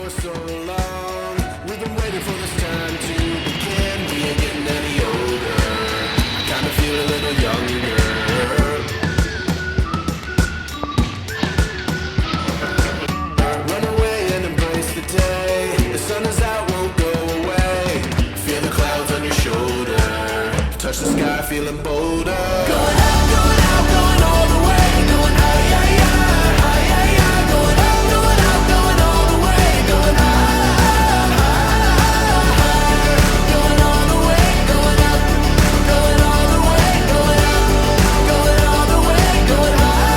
for so long. We've been waiting for this time to begin. We ain't getting any older. I kinda feel a little younger. Run away and embrace the day. The sun is out, won't go away. Feel the clouds on your shoulder. Touch the sky, feeling bolder. Going out, going all the way. Going high, yeah, yeah, high, yeah, yeah. Going out, going all the way. Going high, going all the way. Going up, going all the way. Going up, going all the way. Going higher.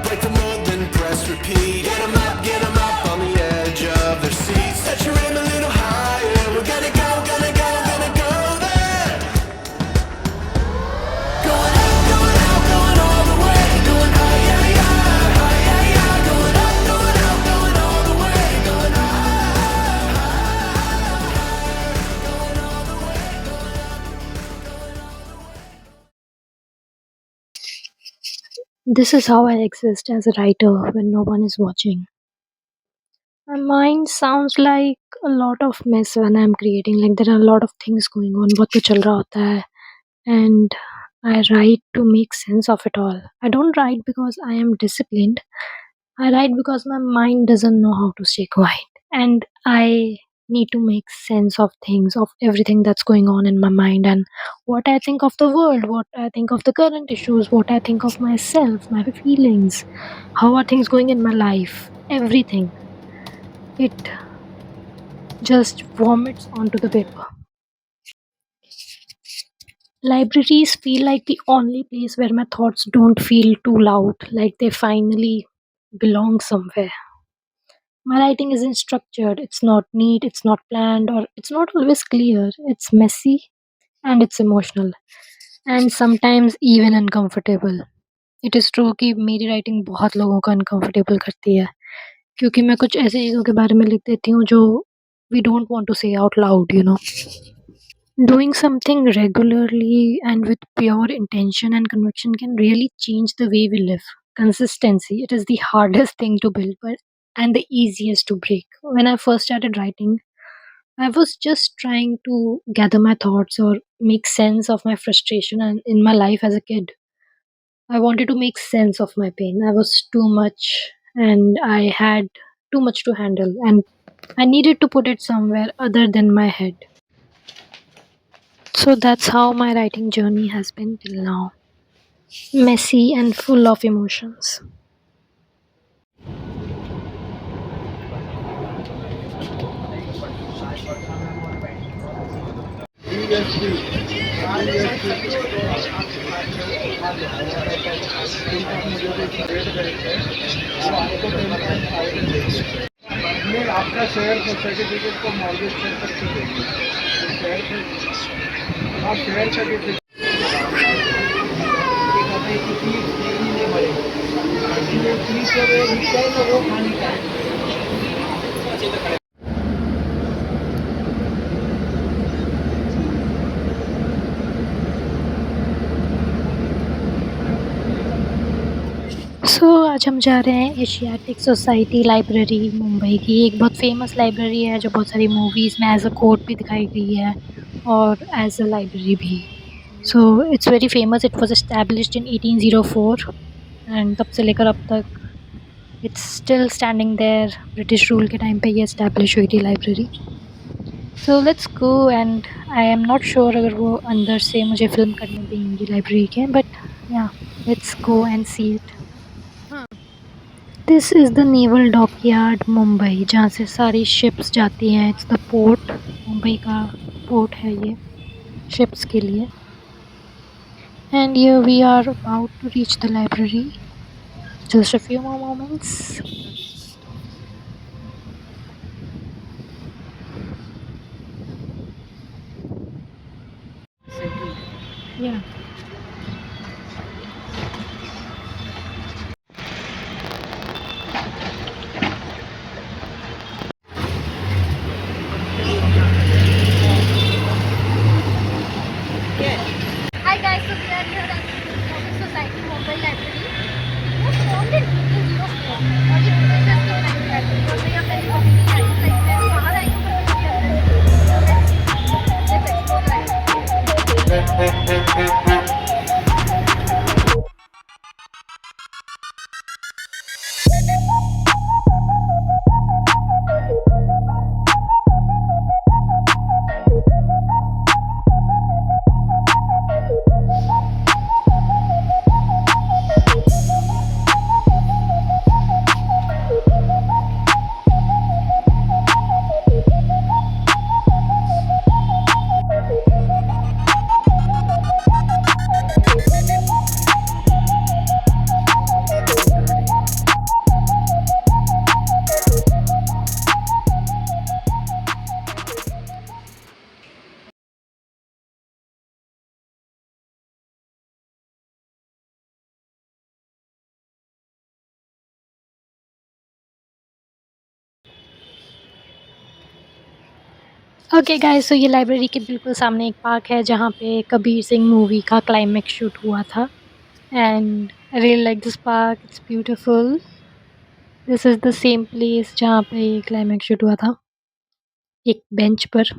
Break the mold, then press repeat. Get 'em up on the edge of their seats. Set your aim a little higher. We're gonna go there. Going out, going all the way. Going high, yeah, yeah, high, yeah, yeah. Going out, going all the way. Going going all the way. This is how I exist as a writer when no one is watching. My mind sounds like a lot of mess when I'm creating. Like there are a lot of things going on. बहुत कुछ चल रहा होता है, and I write to make sense of it all. I don't write because I am disciplined. I write because my mind doesn't know how to stay quiet, and I need to make sense of things, of everything that's going on in my mind, and what I think of the world, what I think of the current issues, what I think of myself, my feelings, how are things going in my life, everything. It just vomits onto the paper. Libraries feel like the only place where my thoughts don't feel too loud, like they finally belong somewhere. My writing isn't structured, it's not neat, it's not planned, or it's not always clear. It's messy and it's emotional and sometimes even uncomfortable. It is true कि मेरी writing बहुत लोगों को uncomfortable करती है, क्योंकि मैं कुछ ऐसी चीज़ों के बारे में लिख देती हूँ जो we don't want to say out loud, you know. Doing something regularly and with pure intention and conviction can really change the way we live. Consistency, it is the hardest thing to build, but and the easiest to break. When I first started writing, I was just trying to gather my thoughts or make sense of my frustration and in my life as a kid. I wanted to make sense of my pain. I was too much and I had too much to handle, and I needed to put it somewhere other than my head. So that's how my writing journey has been till now. Messy and full of emotions. नहीं आपका share certificate को mortgage कर सकते देंगे share आप share certificate किसी नहीं मरेगा चीज़ का है तो वो खाने का है सो आज हम जा रहे हैं एशियाटिक सोसाइटी लाइब्रेरी मुंबई की। एक बहुत फेमस लाइब्रेरी है जो बहुत सारी मूवीज़ में एज अ कोर्ट भी दिखाई गई है और एज अ लाइब्रेरी भी। So it's very famous. It was established in 1804 and तब से लेकर अब तक it's still standing there. British rule के टाइम पे ये एस्टैब्लिश हुई थी library. So let's go and I am not sure अगर वो अंदर से मुझे फ़िल्म करने देंगी लाइब्रेरी के, बट या let's go and see it. This is the naval dockyard Mumbai, जहाँ से सारी शिप्स जाती हैं। इट्स द पोर्ट, मुंबई का पोर्ट है ये शिप्स के लिए। And here we are about to reach the library, just a few more moments. या Hi guys, so we are here at Economic Society okay guys, so ये library के बिल्कुल सामने एक पार्क है जहाँ पे कबीर सिंह मूवी का क्लाइमेक्स शूट हुआ था। And I really like this park, it's beautiful. This is the same place जहाँ पे क्लाइमेक्स शूट हुआ था, एक बेंच पर।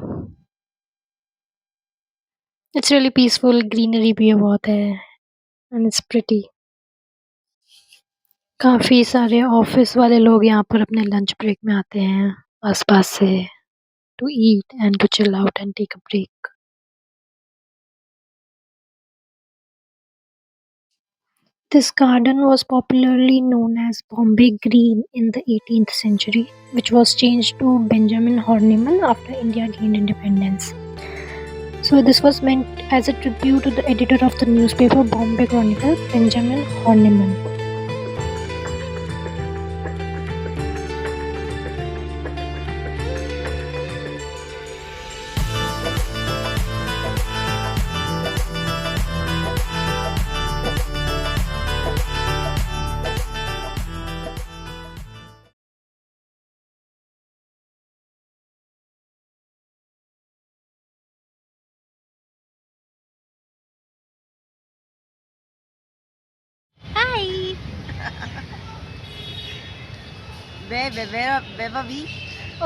इट्स रियली पीसफुल, ग्रीनरी भी बहुत है एंड इट्स प्रिटी। काफ़ी सारे ऑफिस वाले लोग यहाँ पर अपने लंच ब्रेक में आते हैं आस-पास से, to eat and to chill out and take a break. This garden was popularly known as Bombay Green in the 18th century, which was changed to Benjamin Horniman after India gained independence. So, this was meant as a tribute to the editor of the newspaper Bombay Chronicle, Benjamin Horniman. Hi. Where were we?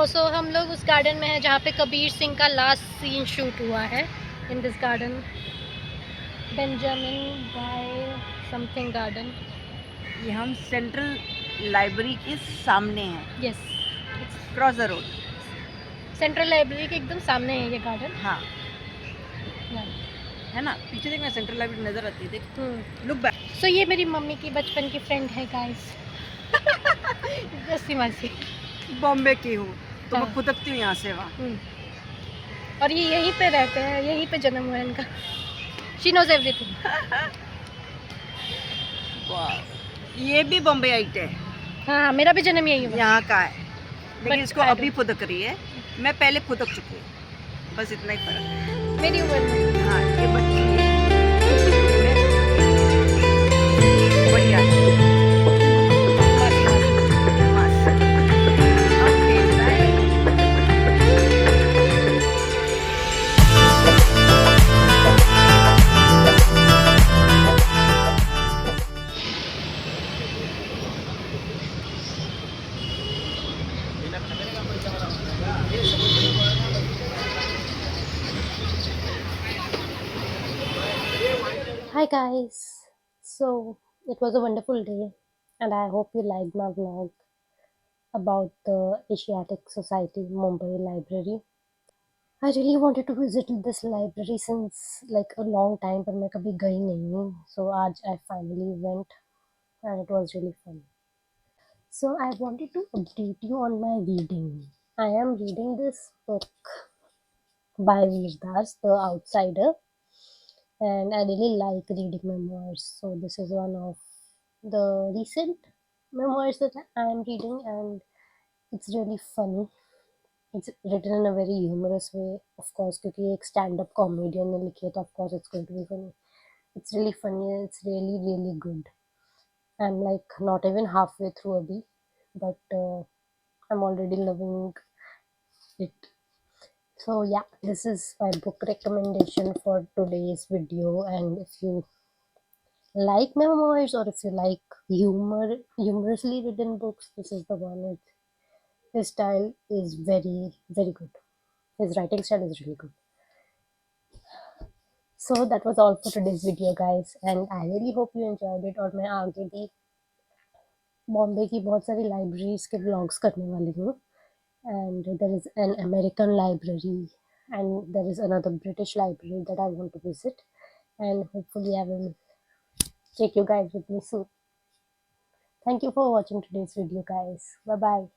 Also, हम लोग उस garden में हैं जहाँ पे कबीर सिंह का last scene shoot हुआ है। In this garden, Benjamin by something garden. ये हम सेंट्रल लाइब्रेरी के सामने हैं, yes, cross the road. Central library के एकदम सामने है ये गार्डन। हाँ, है ना, पीछे देखना सेंट्रल लाइब्रेरी नजर आती है, देख। Look back. सो ये मेरी मम्मी की बचपन की फ्रेंड है गाइस। जस्सी मासी। बॉम्बे की हूँ तो हाँ। मैं खुदकती हूँ यहाँ से वहाँ। और ये यहीं पे रहते हैं, यहीं पे जन्म हुआ है इनका। She knows everything. वाह, ये भी बॉम्बे आइट है। हाँ, मेरा भी जन्म यही हुआ। यहाँ का है, But लेकिन इसको I अभी खुदक रही है, मैं पहले खुदक चुकी हूँ, बस इतना ही फर्क है। मेरी उम्र में। हाँ, ये बच्ची है, बढ़िया है। मस्त। Okay, bye. Hi guys. So it was a wonderful day, and I hope you liked my vlog about the Asiatic Society Mumbai Library. I really wanted to visit this library since like a long time, but मैं कभी गई नहीं हूँ. So आज I finally went, and it was really fun. So I wanted to update you on my reading. I am reading this book by Veer Das, The Outsider, and I really like reading memoirs. So this is one of the recent memoirs that I am reading, and it's really funny. It's written in a very humorous way, of course, क्योंकि ये एक stand-up comedian ने लिखी है, तो of course it's going to be funny. It's really funny. It's really really good. I'm like not even halfway through a bit, but I'm already loving it. So yeah, this is my book recommendation for today's video, and if you like memoirs or if you like humorously written books, this is the one. His style is very very good. His writing style is really good. So that was all for today's video, guys, and I really hope you enjoyed it. और मैं आगे भी बॉम्बे की बहुत सारी libraries के vlogs करने वाली हूँ. And there is an American library, and there is another British library that I want to visit, and hopefully I will take you guys with me soon. Thank you for watching today's video, guys. Bye bye.